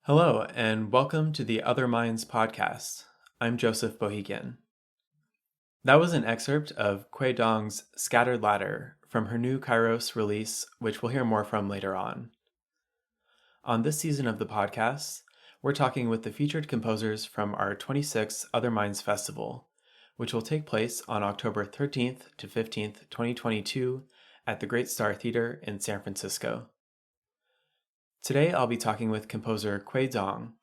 Hello, and welcome to the Other Minds podcast. I'm Joseph Bohigian. That was an excerpt of Kui Dong's Scattered Ladder from her new Kairos release, which we'll hear more from later on. On this season of the podcast, we're talking with the featured composers from our 26th Other Minds Festival, which will take place on October 13th to 15th, 2022 at the Great Star Theater in San Francisco. Today I'll be talking with composer Kui Dong.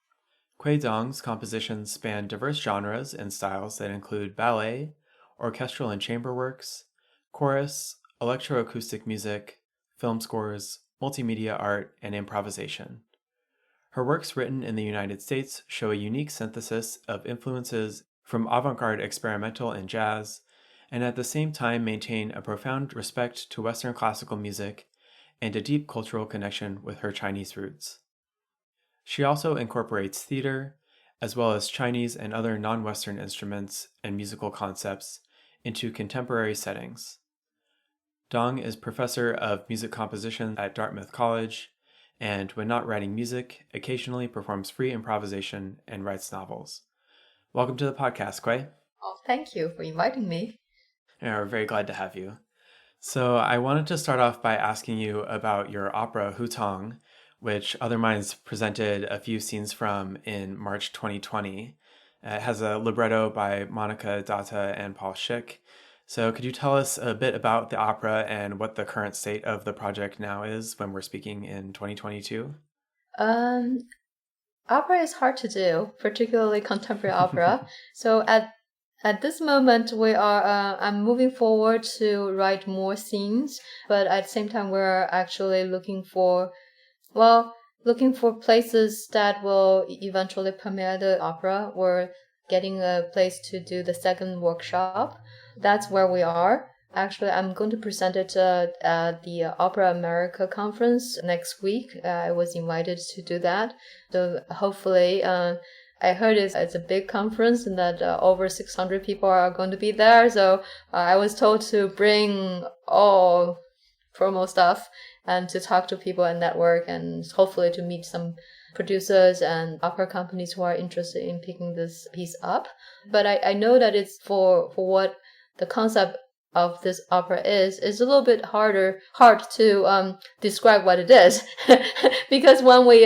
Kui Dong's compositions span diverse genres and styles that include ballet, orchestral and chamber works, chorus, electro-acoustic music, film scores, multimedia art, and improvisation. Her works written in the United States show a unique synthesis of influences from avant-garde experimental and jazz, and at the same time maintain a profound respect to Western classical music and a deep cultural connection with her Chinese roots. She also incorporates theater, as well as Chinese and other non-Western instruments and musical concepts into contemporary settings. Dong is professor of music composition at Dartmouth College, and when not writing music, occasionally performs free improvisation and writes novels. Welcome to the podcast, Kui. Oh, thank you for inviting me. Yeah, we're very glad to have you. So I wanted to start off by asking you about your opera Hutong, which Other Minds presented a few scenes from in March 2020. It has a libretto by Monica Datta and Paul Schick. So could you tell us a bit about the opera and what the current state of the project now is when we're speaking in 2022? Opera is hard to do, particularly contemporary opera. So at this moment, I'm moving forward to write more scenes, but at the same time, we're actually looking for places that will eventually premiere the opera. We're getting a place to do the second workshop. That's where we are. Actually, I'm going to present it at the Opera America conference next week. I was invited to do that. So hopefully, I heard it's a big conference and that over 600 people are going to be there. So I was told to bring all promo stuff and to talk to people and network and hopefully to meet some producers and opera companies who are interested in picking this piece up. But I know that it's for what the concept of this opera is a little bit hard to describe what it is because when we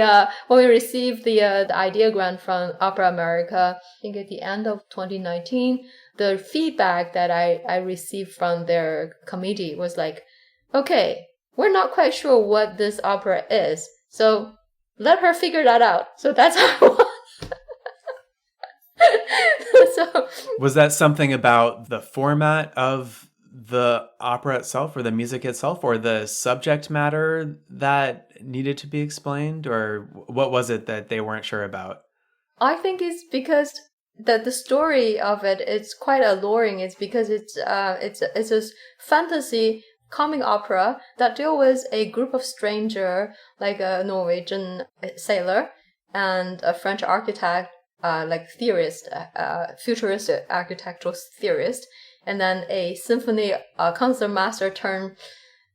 received the idea grant from Opera America, I think at the end of 2019, the feedback that I received from their committee was like, okay, we're not quite sure what this opera is, so let her figure that out. So that's how So was that something about the format of the opera itself or the music itself or the subject matter that needed to be explained, or what was it that they weren't sure about? I think it's because the story of it is quite alluring. It's because it's a fantasy comic opera that deal with a group of stranger, like a Norwegian sailor and a French architect, like theorist, futuristic architectural theorist, and then a symphony concert master turned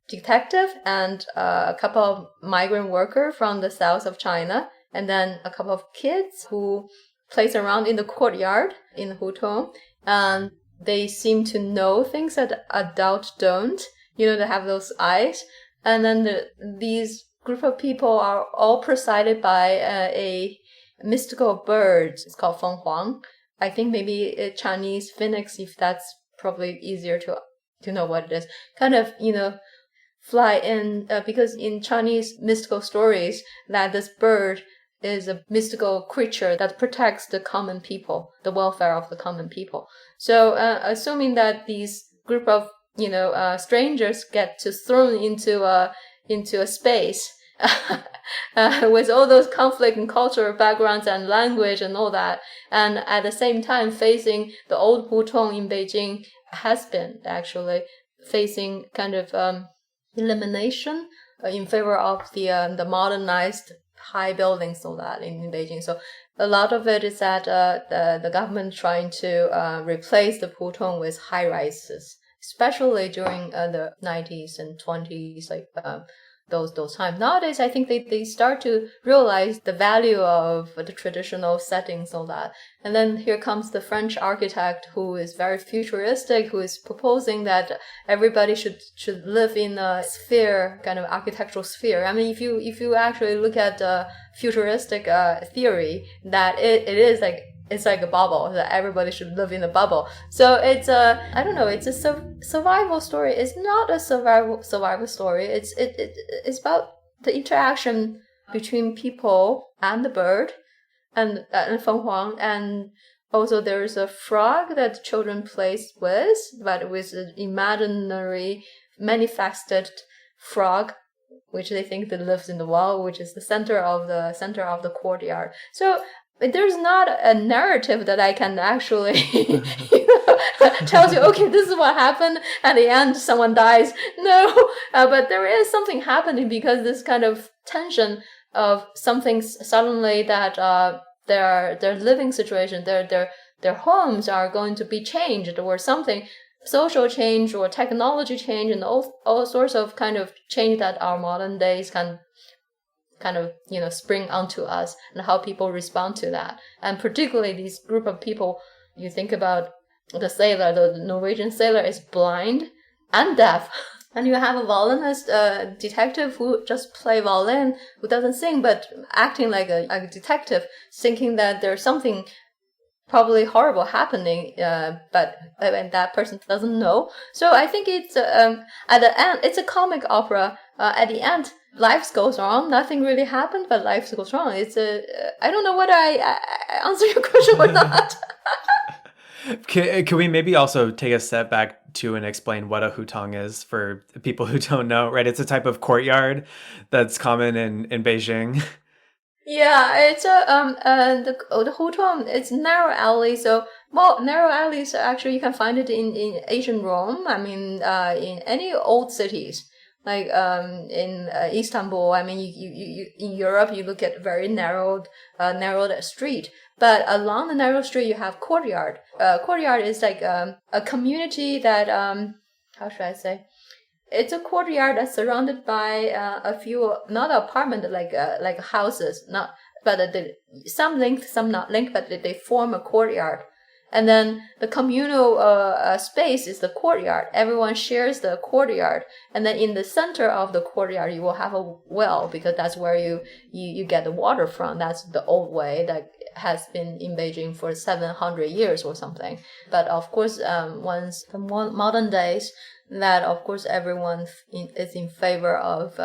detective, and a couple of migrant workers from the south of China, and then a couple of kids who plays around in the courtyard in Hutong, and they seem to know things that adults don't. You know, they have those eyes, and then these group of people are all presided by a mystical bird. It's called Feng Huang. I think maybe a Chinese phoenix, if that's probably easier to know what it is. Kind of, fly in, because in Chinese mystical stories that this bird is a mystical creature that protects the common people, the welfare of the common people. So assuming that these group of strangers get to thrown into a space with all those conflict and cultural backgrounds and language and all that, and at the same time facing the old Hutong in Beijing has been actually facing kind of elimination in favor of the modernized high buildings, all that in Beijing. So a lot of it is that the government trying to replace the Hutong with high rises, especially during the 90s and 20s, like those times. Nowadays, I think they start to realize the value of the traditional settings, all that. And then here comes the French architect who is very futuristic, who is proposing that everybody should live in a sphere, kind of architectural sphere. I mean, if you actually look at futuristic theory, that it is like, it's like a bubble, that everybody should live in a bubble. So it's I don't know, it's a survival story. It's not a survival story. It's about the interaction between people and the bird and Feng Huang, and also there is a frog that children plays with, but with an imaginary manifested frog, which they think that lives in the wall, which is the center of the courtyard. So there's not a narrative that I can actually tells you, okay, this is what happened. At the end, someone dies. No, but there is something happening because this kind of tension of something suddenly that their living situation, their homes are going to be changed, or something, social change or technology change, and all sorts of kind of change that our modern days can kind of, spring onto us, and how people respond to that. And particularly this group of people, you think about the sailor, the Norwegian sailor is blind and deaf. And you have a violinist detective who just play violin, who doesn't sing, but acting like a detective, thinking that there's something probably horrible happening, but and that person doesn't know. So I think it's at the end, it's a comic opera. At the end, life goes on. Nothing really happened, but life goes on. It's I don't know whether I answer your question or not. Can we maybe also take a step back to and explain what a hutong is for people who don't know, right? It's a type of courtyard that's common in Beijing. Yeah, it's the Hutong, it's narrow alley. So, narrow alleys, actually you can find it in ancient Rome. I mean, in any old cities, like in Istanbul. I mean, you in Europe, you look at very narrowed street. But along the narrow street, you have courtyard. Courtyard is like a community that how should I say? It's a courtyard that's surrounded by a few, not apartment like houses, but some linked, some not linked, but they form a courtyard. And then the communal space is the courtyard. Everyone shares the courtyard. And then in the center of the courtyard, you will have a well, because that's where you get the water from. That's the old way that has been in Beijing for 700 years or something. But of course, once the modern days, that of course everyone is in favor of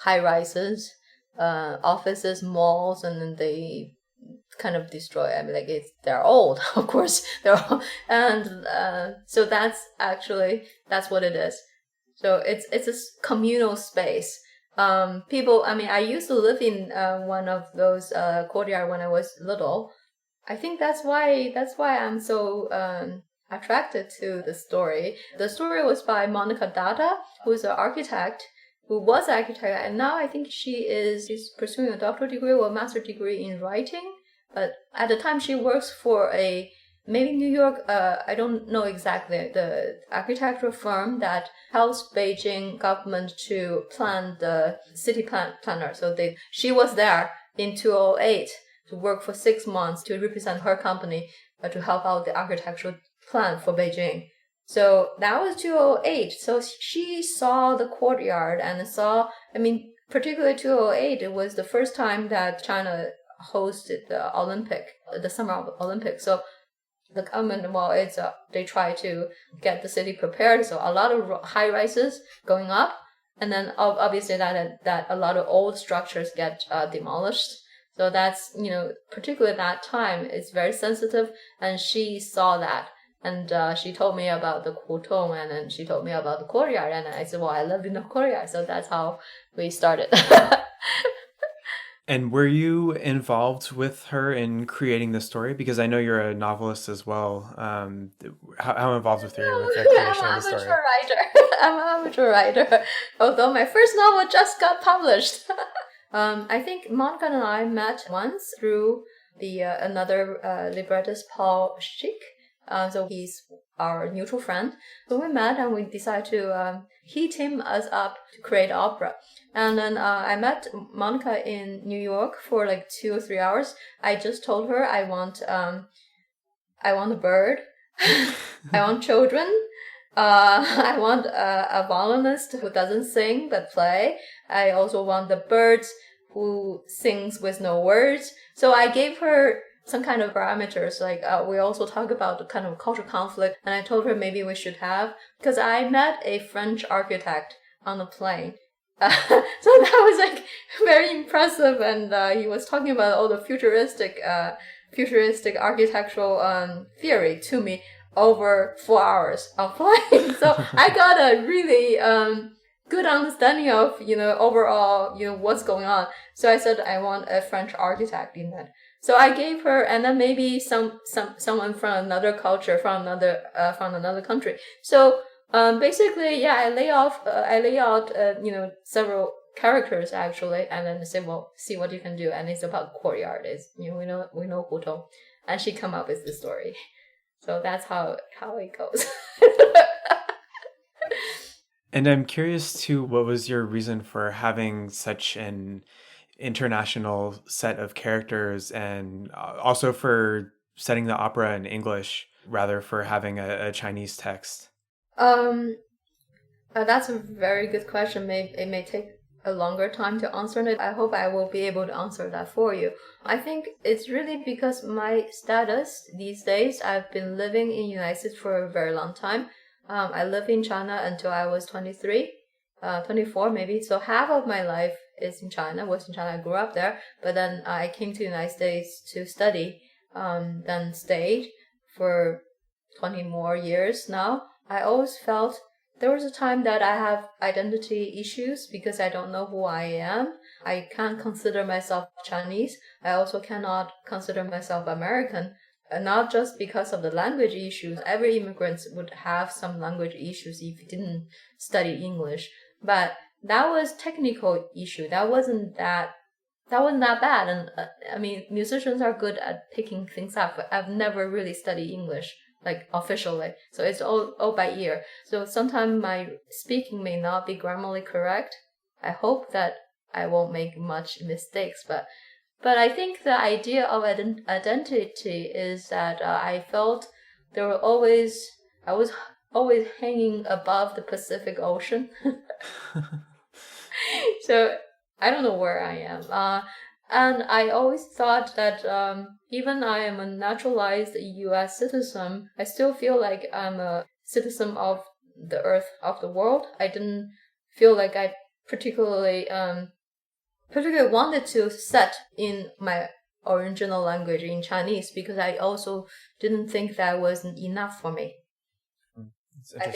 high rises, offices, malls, and then they kind of destroy. I mean, like they're old, of course. They're old. And so that's what it is. So it's a communal space. People. I mean, I used to live in one of those courtyard when I was little. I think that's why I'm so attracted to the story. The story was by Monica Dada, who's an architect, who was an architect, and now I think she's pursuing a doctoral degree or a master's degree in writing. But at the time, she works for maybe New York, I don't know exactly, the architectural firm that helps Beijing government to plan the city planner. So she was there in 2008 to work for 6 months to represent her company to help out the architectural plan for Beijing. So that was 2008. So she saw the courtyard and particularly 2008, it was the first time that China hosted the Summer Olympic. So the government, they try to get the city prepared. So a lot of high rises going up, and then obviously that a lot of old structures get demolished. So that's, particularly that time, it's very sensitive, and she saw that. And she told me about the Hutong, and then she told me about the courtyard, and I said, I lived in the courtyard. So that's how we started. And were you involved with her in creating the story? Because I know you're a novelist as well. How involved with her with the creation of the story? I'm an amateur writer. Although my first novel just got published. I think Monica and I met once through the another librettist, Paul Schick. So he's our mutual friend. So we met and we decided to he teamed us up to create opera. And then I met Monica in New York for like 2 or 3 hours. I just told her I want a bird, I want children, I want a violinist who doesn't sing but play. I also want the birds who sings with no words. So I gave her some kind of parameters, like we also talk about the kind of cultural conflict, and I told her maybe we should have, because I met a French architect on the plane. So that was like very impressive, and he was talking about all the futuristic architectural theory to me over 4 hours of flying. So I got a really good understanding of overall what's going on. So I said I want a French architect in that. So I gave her, and then maybe someone from another culture, from another country. So basically, yeah, I lay out several characters actually, and then say, well, see what you can do. And it's about courtyard. It's we know Hutong, and she come up with the story. So that's how it goes. And I'm curious too, what was your reason for having such an international set of characters, and also for setting the opera in English rather for having a Chinese text? That's a very good question. It may take a longer time to answer it. I hope I will be able to answer that for you. I think it's really because my status these days, I've been living in the United States for a very long time. I lived in China until I was 23, 24 maybe. So half of my life is in China, was in China, I grew up there. But then I came to the United States to study, then stayed for 20 more years now. I always felt there was a time that I have identity issues because I don't know who I am. I can't consider myself Chinese. I also cannot consider myself American. Not just because of the language issues. Every immigrant would have some language issues if you didn't study English. But that was technical issue. That wasn't that bad. And I mean, musicians are good at picking things up. But I've never really studied English, like officially. So it's all by ear. So sometimes my speaking may not be grammatically correct. I hope that I won't make much mistakes, but I think the idea of identity is that I felt I was always hanging above the Pacific Ocean. So I don't know where I am. And I always thought that even I am a naturalized US citizen, I still feel like I'm a citizen of the earth, of the world. I didn't feel like I particularly wanted to set in my original language in Chinese, because I also didn't think that was enough for me. I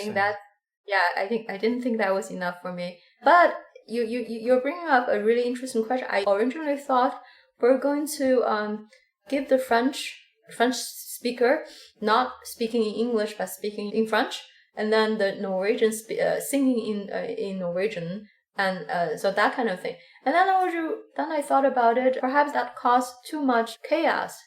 didn't think that was enough for me. But you're bringing up a really interesting question. I originally thought we're going to give the French speaker not speaking in English but speaking in French, and then the Norwegian singing in Norwegian, and so that kind of thing. And then I thought about it. Perhaps that caused too much chaos,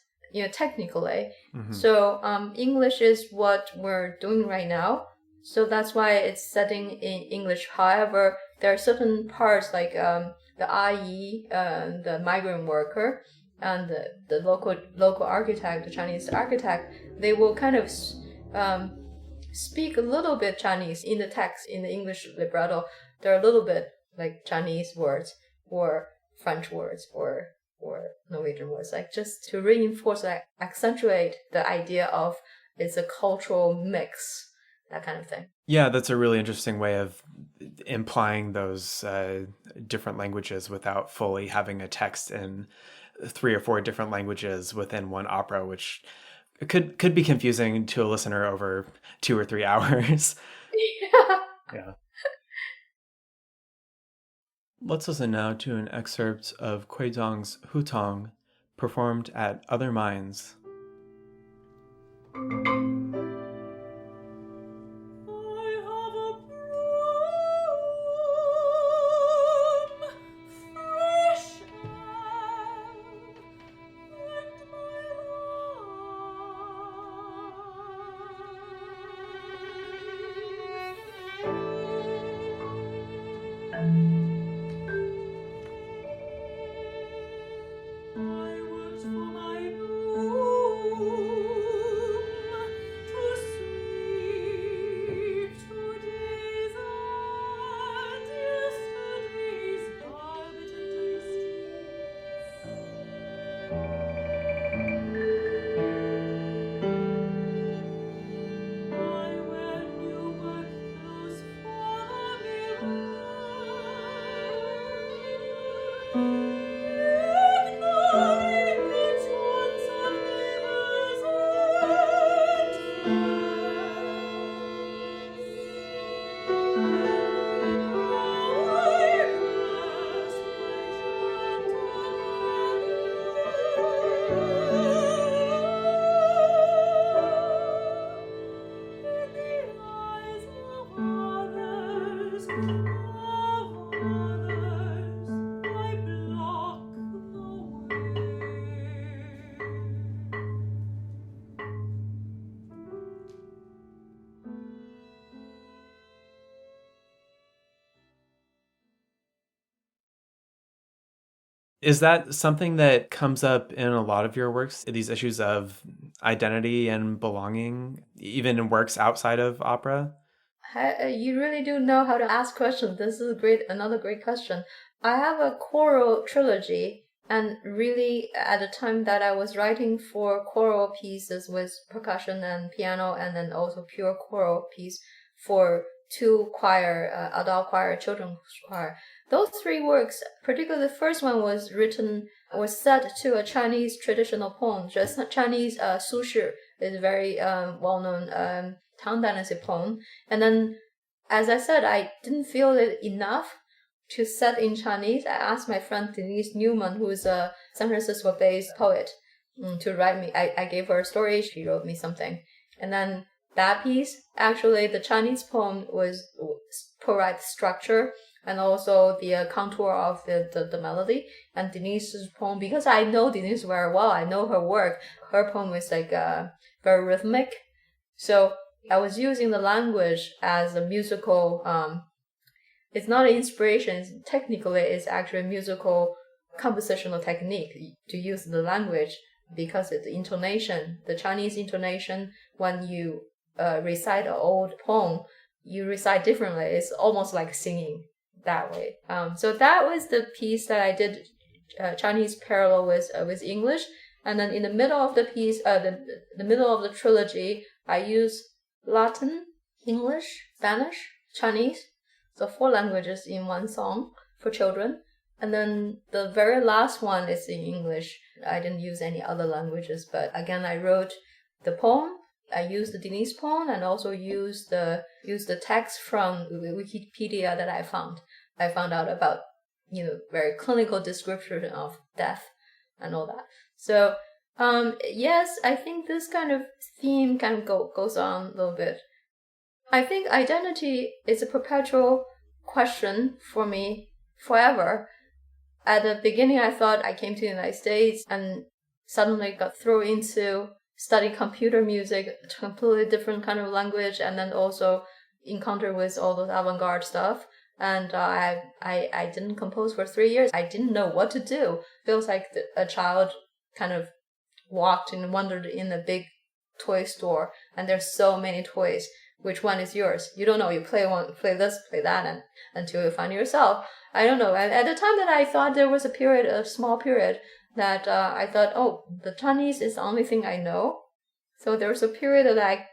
technically. Mm-hmm. So English is what we're doing right now. So that's why it's setting in English. However, there are certain parts like the IE, the migrant worker, and the local architect, the Chinese architect. They will kind of speak a little bit Chinese in the text, in the English libretto. There are a little bit like Chinese words or French words or Norwegian words, like just to reinforce, like accentuate the idea of it's a cultural mix, that kind of thing. Yeah, that's a really interesting way of implying those different languages without fully having a text in 3 or 4 different languages within one opera, which could be confusing to a listener over 2 or 3 hours. Yeah. Let's listen now to an excerpt of Kui Dong's Hutong, performed at Other Minds. Is that something that comes up in a lot of your works, these issues of identity and belonging, even in works outside of opera? You really do know how to ask questions. This is another great question. I have a choral trilogy, and really at the time that I was writing for choral pieces with percussion and piano, and then also pure choral piece for two choir, adult choir, children's choir. Those three works, particularly the first one was set to a Chinese traditional poem. Just Chinese Su Shi is very well-known Tang Dynasty poem. And then, as I said, I didn't feel it enough to set in Chinese. I asked my friend Denise Newman, who is a San Francisco-based poet, to write me. I gave her a story. She wrote me something. And then that piece, actually, the Chinese poem was provide structure and also the contour of the melody. And Denise's poem, because I know Denise very well, I know her work, her poem is like very rhythmic. So I was using the language as a musical, it's not an inspiration, technically it's actually a musical compositional technique to use the language, because it's the intonation, the Chinese intonation, when you recite an old poem, you recite differently. It's almost like singing that way. So that was the piece that I did Chinese parallel with English. And then in the middle of the piece, the middle of the trilogy, I use Latin, English, Spanish, Chinese. So 4 languages in one song for children. And then the very last one is in English. I didn't use any other languages, but again, I wrote the poem. I used the Denise poem and also used the text from Wikipedia that I found. I found out about, very clinical description of death and all that. So, yes, I think this kind of theme kind of goes on a little bit. I think identity is a perpetual question for me forever. At the beginning, I thought I came to the United States and suddenly got thrown into studying computer music, completely different kind of language, and then also encounter with all those avant-garde stuff. And I didn't compose for 3 years. I didn't know what to do. Feels like a child kind of walked and wandered in a big toy store, and there's so many toys. Which one is yours? You don't know. You play one, play this, play that, and until you find yourself. I don't know. And at the time that I thought there was a small period that I thought, oh, the Chinese is the only thing I know. So there was a period that I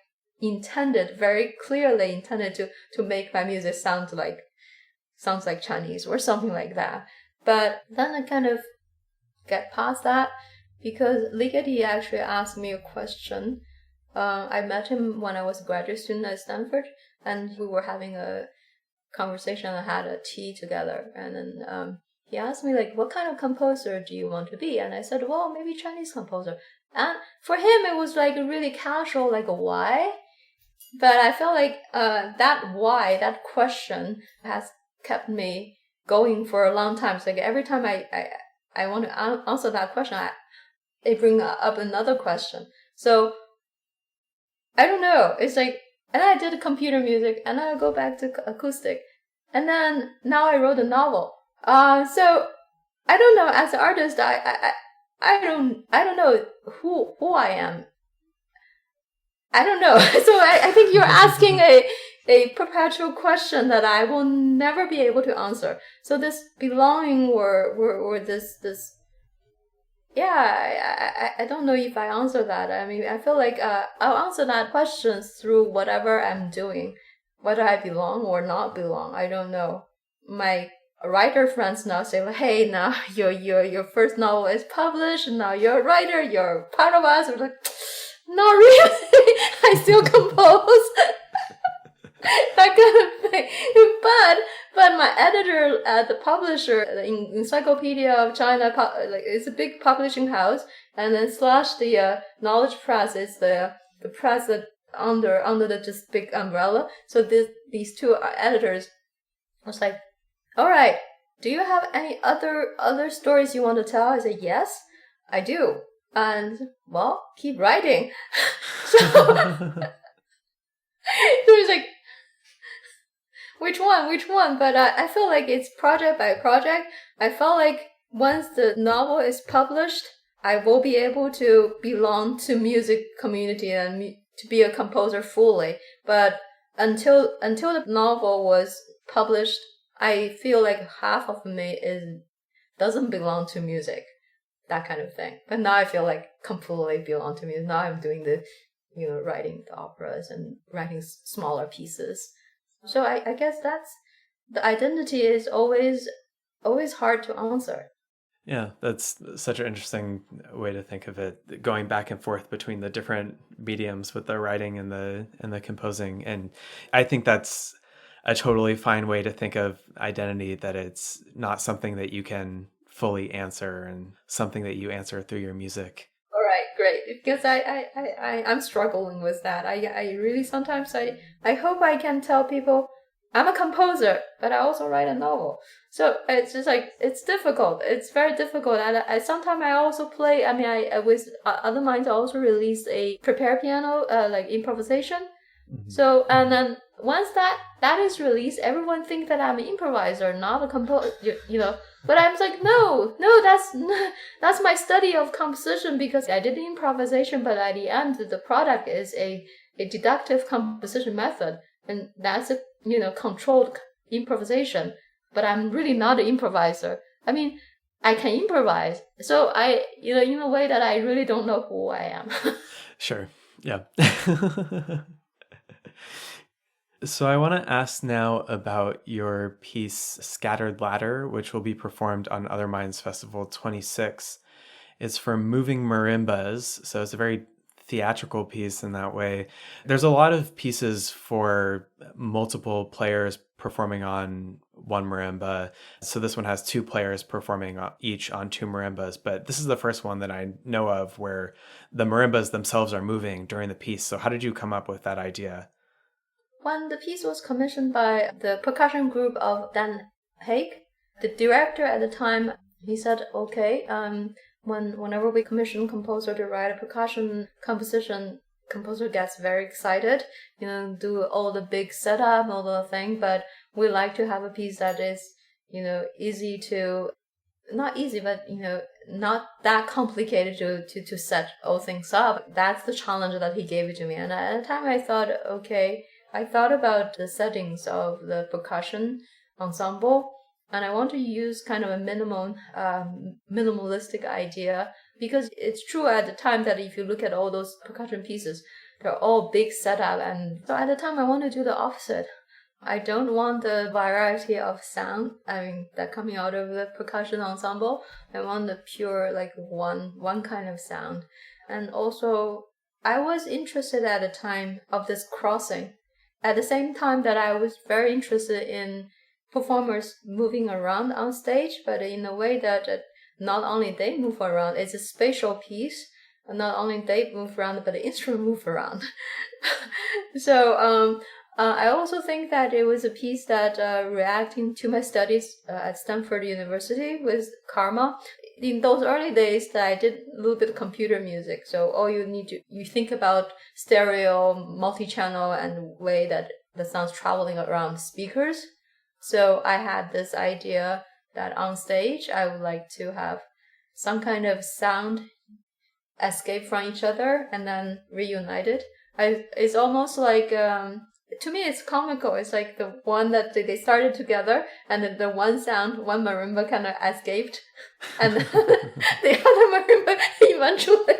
very clearly intended to make my music sounds like Chinese or something like that. But then I kind of get past that because Ligeti actually asked me a question. I met him when I was a graduate student at Stanford, and we were having a conversation and had a tea together. And then he asked me, like, what kind of composer do you want to be? And I said, well, maybe Chinese composer. And for him, it was like really casual, like a why. But I felt like that why, that question has kept me going for a long time. So like every time I want to answer that question, it brings up another question. So I don't know. It's like, and I did computer music, and I go back to acoustic, and then now I wrote a novel. So I don't know. As an artist, I don't know who I am. I don't know. So I think you're asking a perpetual question that I will never be able to answer. So this belonging or this. Yeah, I don't know if I answer that. I mean, I feel like I'll answer that question through whatever I'm doing, whether I belong or not belong. I don't know. My writer friends now say, like, hey, now your first novel is published, and now you're a writer, you're part of us. We're like, not really. I still compose. That kind of thing. But my editor at the publisher, the Encyclopedia of China, like, it's a big publishing house, and then slash the Knowledge Press is the press that under the just big umbrella. So these two editors was like, all right, do you have any other stories you want to tell? I said, yes, I do. And, well, keep writing. So it's like, which one? But I feel like it's project by project. I felt like once the novel is published, I will be able to belong to music community and to be a composer fully. But until the novel was published, I feel like half of me doesn't belong to music, that kind of thing. But now I feel like completely belong to music. Now I'm doing the, writing the operas and writing smaller pieces. So I guess that's the identity is always hard to answer. Yeah, that's such an interesting way to think of it, going back and forth between the different mediums with the writing and the composing. And I think that's a totally fine way to think of identity, that it's not something that you can fully answer and something that you answer through your music. All right, great. Because I'm struggling with that. I really sometimes I hope I can tell people I'm a composer, but I also write a novel. So it's just like, it's difficult. It's very difficult. And sometimes I also play, I with Other Minds, I also released a prepared piano, like improvisation. Mm-hmm. So, and then once that is released, everyone thinks that I'm an improviser, not a composer, But I'm like, no, that's my study of composition, because I did the improvisation, but at the end, the product is a deductive composition method. And that's a, controlled improvisation. But I'm really not an improviser. I can improvise. So in a way that I really don't know who I am. Sure. Yeah. So I want to ask now about your piece, Scattered Ladder, which will be performed on Other Minds Festival 26. It's for moving marimbas, so it's a very theatrical piece in that way. There's a lot of pieces for multiple players performing on one marimba. So this one has two players performing each on two marimbas, but this is the first one that I know of where the marimbas themselves are moving during the piece. So how did you come up with that idea? When the piece was commissioned by the percussion group of Dan Haig, the director at the time, he said, okay, whenever we commission composer to write a percussion composition, composer gets very excited, do all the big setup, all the thing, but we like to have a piece that is, easy to, not easy, but, not that complicated to set all things up. That's the challenge that he gave it to me. And at the time I thought, okay, I thought about the settings of the percussion ensemble, and I want to use kind of a minimalistic idea, because it's true at the time that if you look at all those percussion pieces, they're all big setup, and so at the time I want to do the opposite. I don't want the variety of sound, that coming out of the percussion ensemble. I want the pure, like one kind of sound. And also, I was interested at the time of this crossing. At the same time that I was very interested in performers moving around on stage, but in a way that not only they move around, it's a spatial piece. Not only they move around, but the instrument move around. So I also think that it was a piece that reacting to my studies at Stanford University with karma. In those early days that I did a little bit of computer music, so all you think about stereo, multi-channel, and way that the sound's traveling around speakers. So I had this idea that on stage I would like to have some kind of sound escape from each other and then reunited. It's almost like to me, it's comical. It's like the one that they started together, and then the one marimba kind of escaped, and the other marimba eventually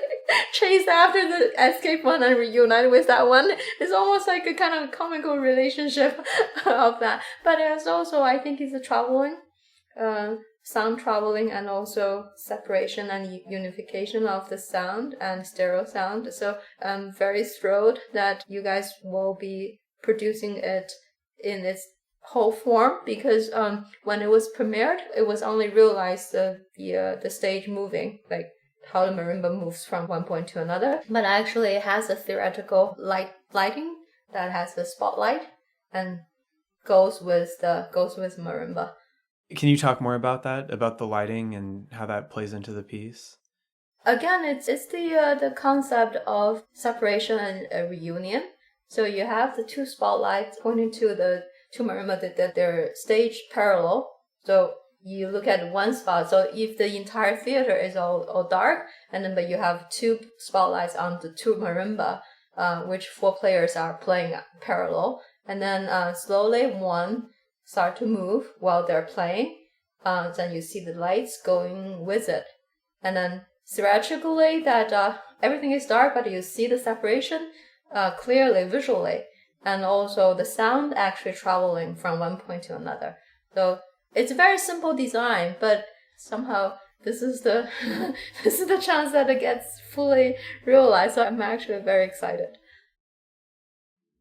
chased after the escaped one and reunited with that one. It's almost like a kind of comical relationship of that. But it's also, I think, it's a traveling. sound traveling and also separation and unification of the sound and stereo sound. So I'm very thrilled that you guys will be producing it in its whole form, because when it was premiered, it was only realized the stage moving, like how the marimba moves from one point to another. But actually it has a theoretical lighting that has the spotlight and goes with marimba. Can you talk more about that, about the lighting and how that plays into the piece? Again, it's the concept of separation and a reunion. So you have the two spotlights pointing to the two marimba that they're staged parallel. So you look at one spot. So if the entire theater is all dark, and then but you have two spotlights on the two marimba, which four players are playing parallel, and then slowly one start to move while they're playing. Then you see the lights going with it, and then theatrically that everything is dark, but you see the separation clearly visually, and also the sound actually traveling from one point to another. So it's a very simple design, but somehow this is the this is the chance that it gets fully realized. So I'm actually very excited.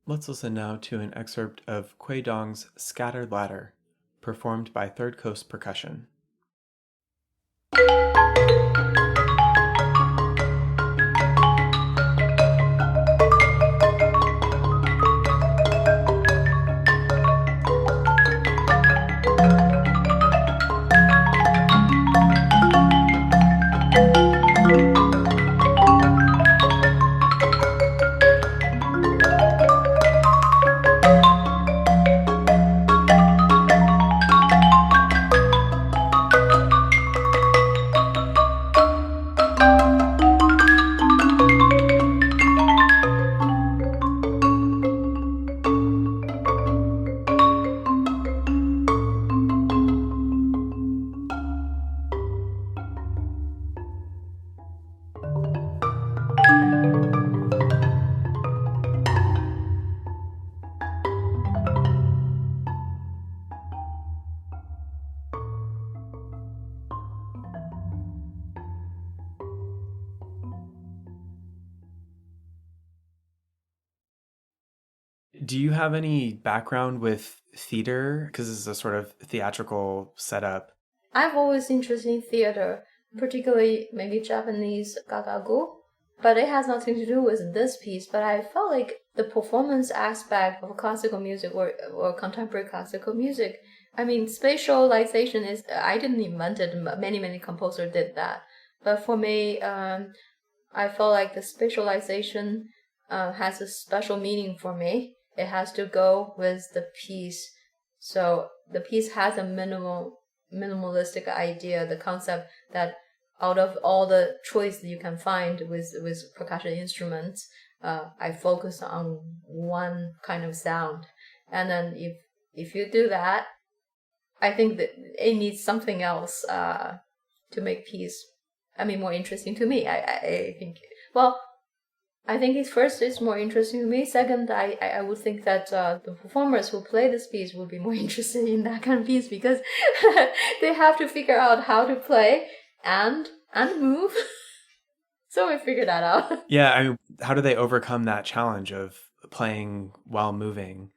Let's listen now to an excerpt of Kui Dong's Scattered Ladder, performed by Third Coast Percussion. Do you have any background with theater? Because this is a sort of theatrical setup. I've always interested in theater, particularly maybe Japanese gagagu, but it has nothing to do with this piece. But I felt like the performance aspect of classical music or contemporary classical music, I mean, spatialization is, I didn't invent it, many composers did that. But for me, I felt like the spatialization has a special meaning for me. It has to go with the piece. So the piece has a minimalistic idea, the concept that out of all the choice that you can find with percussion instruments, I focus on one kind of sound. And then if you do that, I think that it needs something else to make piece, I mean, more interesting to me. I think, well, I think it's more interesting to me. Second, I would think that the performers who play this piece would be more interested in that kind of piece, because they have to figure out how to play and move. So we figured that out. Yeah, I mean, how do they overcome that challenge of playing while moving?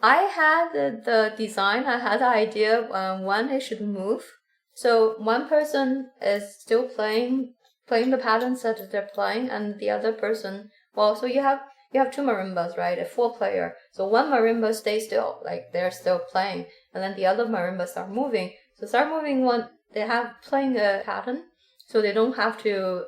I had the design, I had the idea when it should move. So one person is still playing the patterns that they're playing, and the other person, well, so you have two marimbas, right? A four player. So one marimba stays still, like they're still playing, and then the other marimbas start moving. So start moving when they have playing a pattern, so they don't have to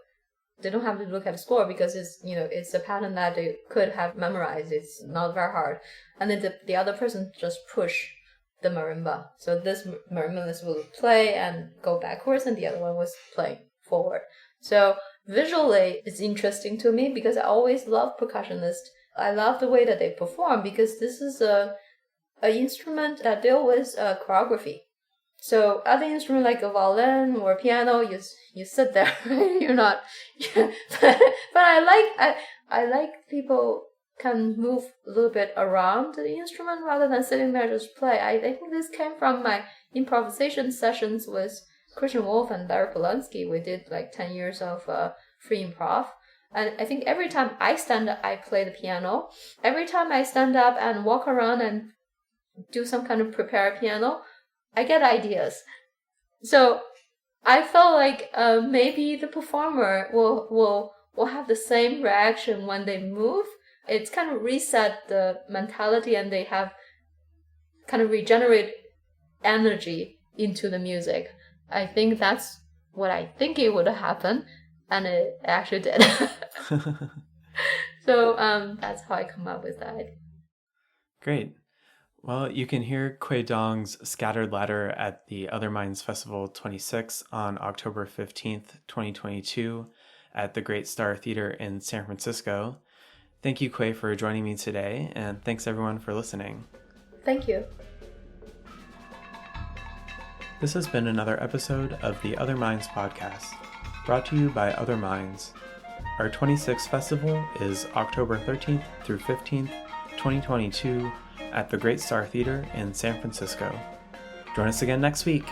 look at the score, because it's a pattern that they could have memorized. It's not very hard. And then the other person just push the marimba. So this marimba will play and go backwards, and the other one was playing forward. So visually, it's interesting to me, because I always love percussionists. I love the way that they perform, because this is an instrument that deal with choreography. So other instrument like a violin or piano, you sit there, right? You're not. But I like people can move a little bit around the instrument rather than sitting there just play. I think this came from my improvisation sessions with Christian Wolff and Larry Polanski. We did like 10 years of free improv. And I think every time I stand up, I play the piano. Every time I stand up and walk around and do some kind of prepare piano, I get ideas. So I felt like maybe the performer will have the same reaction when they move. It's kind of reset the mentality, and they have kind of regenerate energy into the music. I think that's what I think it would happen, and it actually did. So that's how I come up with that. Great. Well, you can hear Kui Dong's Scattered Ladder at the Other Minds Festival 26 on October 15th, 2022 at the Great Star Theater in San Francisco. Thank you, Kui, for joining me today, and thanks everyone for listening. Thank you. This has been another episode of the Other Minds podcast, brought to you by Other Minds. Our 26th festival is October 13th through 15th, 2022 at the Great Star Theater in San Francisco. Join us again next week.